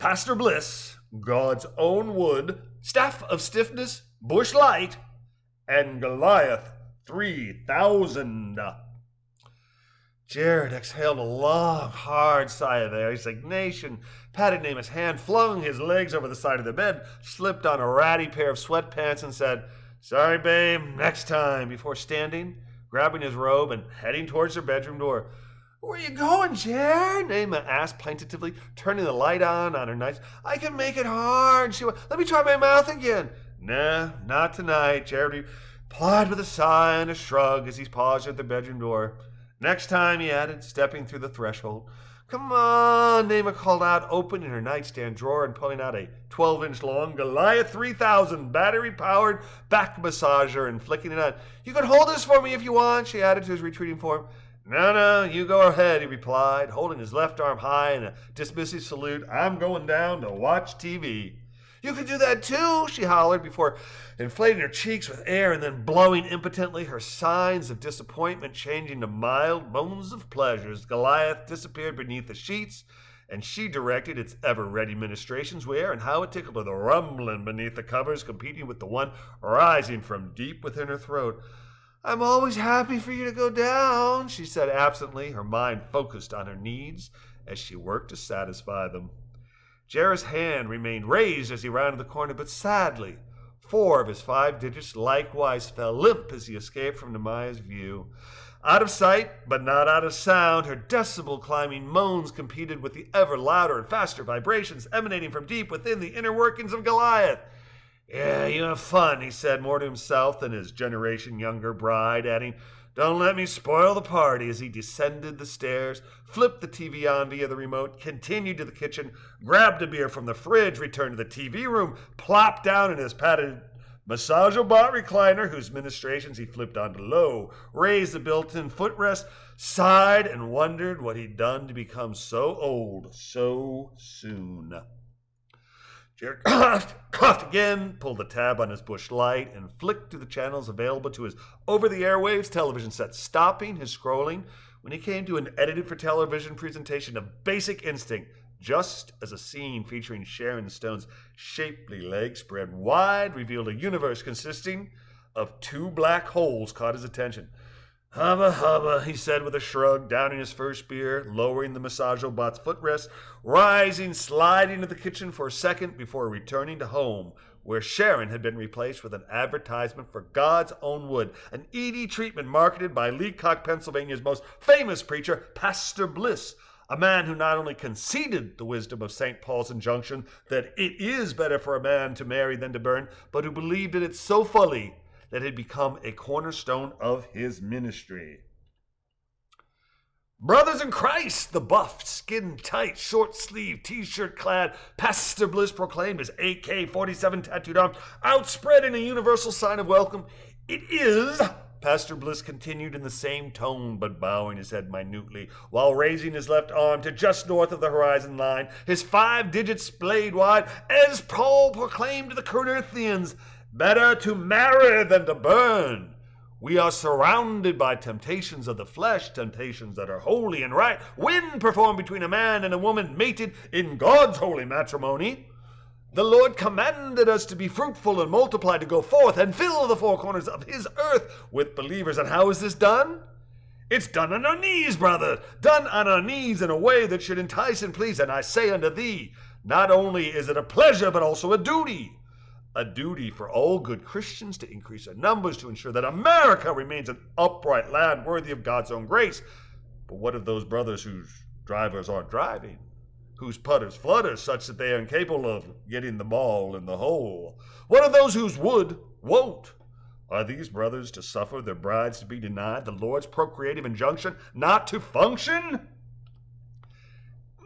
Pastor Bliss, God's own wood, staff of stiffness, Busch light, and Goliath 3,000. Jared exhaled a long, hard sigh of resignation, patted Namath's hand, flung his legs over the side of the bed, slipped on a ratty pair of sweatpants, and said, "Sorry, babe, next time," before standing, grabbing his robe, and heading towards their bedroom door. "Where you going, Jared?" Namath asked plaintively, turning the light on her night. "I can make it hard." "Let me try my mouth again." "Nah, not tonight," Jared replied with a sigh and a shrug as he paused at the bedroom door. "Next time," he added, stepping through the threshold. "Come on," Namath called out, opening her nightstand drawer and pulling out a 12-inch long Goliath 3000 battery-powered back massager and flicking it on. "You can hold this for me if you want," she added to his retreating form. No, you go ahead," he replied, holding his left arm high in a dismissive salute. "I'm going down to watch TV." "You can do that too," she hollered before inflating her cheeks with air and then blowing impotently, her signs of disappointment changing to mild moans of pleasure. Goliath disappeared beneath the sheets, and she directed its ever-ready ministrations where and how it tickled her, the rumbling beneath the covers competing with the one rising from deep within her throat. "I'm always happy for you to go down," she said absently, her mind focused on her needs as she worked to satisfy them. Jared's hand remained raised as he rounded the corner, but sadly, 4 of his 5 digits likewise fell limp as he escaped from Namath's view. Out of sight, but not out of sound, her decibel-climbing moans competed with the ever louder and faster vibrations emanating from deep within the inner workings of Goliath. "Yeah, you have fun," he said more to himself than his generation younger bride, adding, "Don't let me spoil the party," as he descended the stairs, flipped the TV on via the remote, continued to the kitchen, grabbed a beer from the fridge, returned to the TV room, plopped down in his padded Massage-O-Bot recliner, whose ministrations he flipped onto low, raised the built-in footrest, sighed, and wondered what he'd done to become so old so soon. Jared coughed again, pulled the tab on his Busch light, and flicked through the channels available to his over-the-airwaves television set, stopping his scrolling when he came to an edited-for-television presentation of Basic Instinct, just as a scene featuring Sharon Stone's shapely legs spread wide revealed a universe consisting of 2 black holes caught his attention. "Hubba, hubba," he said with a shrug, downing his first beer, lowering the Massage-O-Bot's footrest, rising, sliding to the kitchen for a second before returning to home, where Sharon had been replaced with an advertisement for God's own wood, an ED treatment marketed by Leacock, Pennsylvania's most famous preacher, Pastor Bliss, a man who not only conceded the wisdom of St. Paul's injunction that it is better for a man to marry than to burn, but who believed in it so fully that it had become a cornerstone of his ministry. "Brothers in Christ," the buffed, skin-tight, short-sleeved, t-shirt-clad Pastor Bliss proclaimed, his AK-47 tattooed arm outspread in a universal sign of welcome. "It is," Pastor Bliss continued in the same tone, but bowing his head minutely, while raising his left arm to just north of the horizon line, his 5 digits splayed wide, as Paul proclaimed to the Corinthians, "Better to marry than to burn." We are surrounded by temptations of the flesh, temptations that are holy and right, when performed between a man and a woman mated in God's holy matrimony. The Lord commanded us to be fruitful and multiply, to go forth and fill the 4 corners of his earth with believers. And how is this done? It's done on our knees, brother, done on our knees in a way that should entice and please. And I say unto thee, not only is it a pleasure, but also a duty. A duty for all good Christians to increase their numbers, to ensure that America remains an upright land worthy of God's own grace. But what of those brothers whose drivers aren't driving, whose putters flutter such that they are incapable of getting the ball in the hole? What of those whose wood won't? Are these brothers to suffer their brides to be denied the Lord's procreative injunction not to function?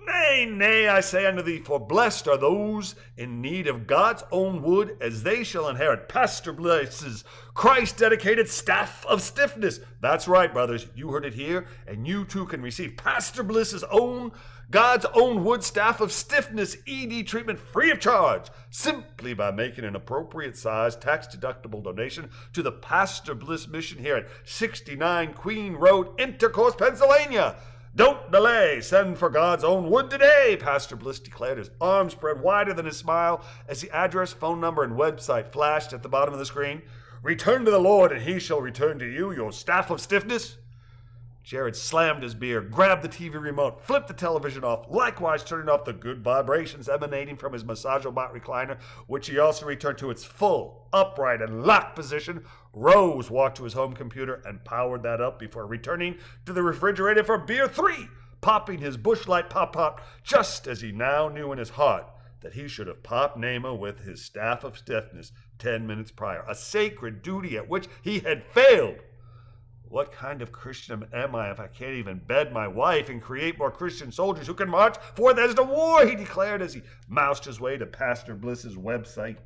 Nay, nay, I say unto thee, for blessed are those in need of God's own wood, as they shall inherit Pastor Bliss's Christ-dedicated staff of stiffness. That's right, brothers, you heard it here, and you too can receive Pastor Bliss's own, God's own wood staff of stiffness ED treatment free of charge, simply by making an appropriate size tax-deductible donation to the Pastor Bliss mission here at 69 Queen Road, Intercourse, Pennsylvania. Don't delay. Send for God's own wood today, Pastor Bliss declared, his arms spread wider than his smile as the address, phone number, and website flashed at the bottom of the screen. Return to the Lord, and he shall return to you, your staff of stiffness. Jared slammed his beer, grabbed the TV remote, flipped the television off, likewise turning off the good vibrations emanating from his Massage-O-Bot recliner, which he also returned to its full, upright, and locked position. Rose walked to his home computer and powered that up before returning to the refrigerator for beer 3, popping his Busch Light Pop-Pop just as he now knew in his heart that he should have popped Naima with his staff of stiffness 10 minutes prior, a sacred duty at which he had failed. What kind of Christian am I if I can't even bed my wife and create more Christian soldiers who can march forth as to war, he declared as he moused his way to Pastor Bliss's website.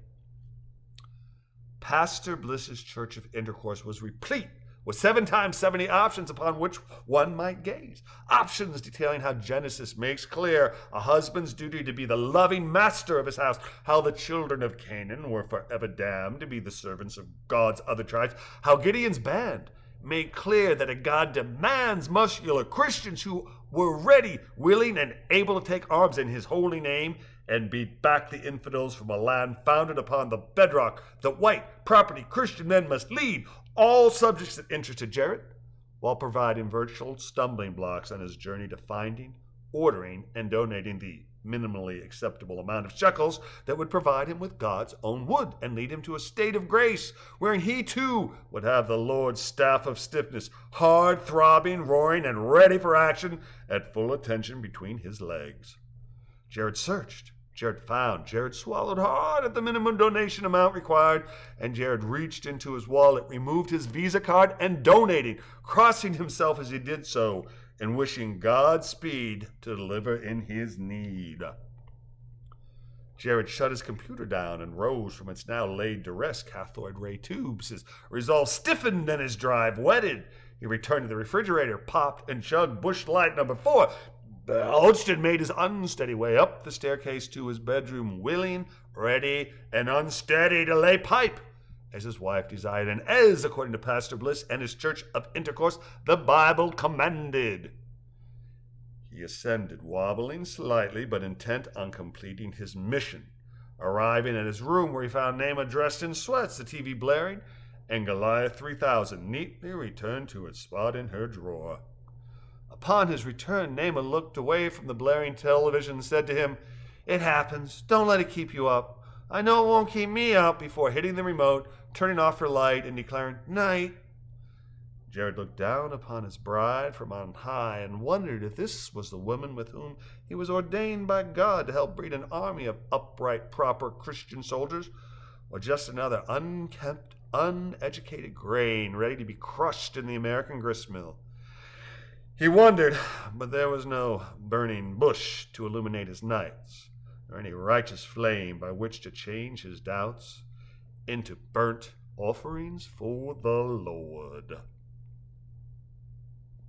Pastor Bliss's Church of Intercourse was replete with 7 times 70 options upon which one might gaze. Options detailing how Genesis makes clear a husband's duty to be the loving master of his house, how the children of Canaan were forever damned to be the servants of God's other tribes, how Gideon's band made clear that a God demands muscular Christians who were ready, willing, and able to take arms in his holy name and beat back the infidels from a land founded upon the bedrock that white, property Christian men must lead, all subjects that interested Jared, while providing virtual stumbling blocks on his journey to finding, ordering, and donating the minimally acceptable amount of shekels that would provide him with God's own wood and lead him to a state of grace wherein he too would have the Lord's staff of stiffness, hard, throbbing, roaring, and ready for action at full attention between his legs. Jared searched. Jared found. Jared swallowed hard at the minimum donation amount required, and Jared reached into his wallet, removed his Visa card, and donated, crossing himself as he did so, and wishing Godspeed to deliver in his need. Jared shut his computer down and rose from its now laid to rest cathode ray tubes. His resolve stiffened and his drive wetted. He returned to the refrigerator, popped and chugged Busch Light number 4, belched and made his unsteady way up the staircase to his bedroom, willing, ready, and unsteady to lay pipe, as his wife desired, and as, according to Pastor Bliss and his Church of Intercourse, the Bible commanded. He ascended, wobbling slightly, but intent on completing his mission, arriving at his room where he found Naima dressed in sweats, the TV blaring, and Goliath 3000 neatly returned to its spot in her drawer. Upon his return, Naima looked away from the blaring television and said to him, "It happens. Don't let it keep you up. I know it won't keep me up," before hitting the remote, turning off her light, and declaring, "Night." Jared looked down upon his bride from on high and wondered if this was the woman with whom he was ordained by God to help breed an army of upright, proper Christian soldiers, or just another unkempt, uneducated grain ready to be crushed in the American gristmill. He wondered, but there was no burning bush to illuminate his nights, nor any righteous flame by which to change his doubts into burnt offerings for the Lord.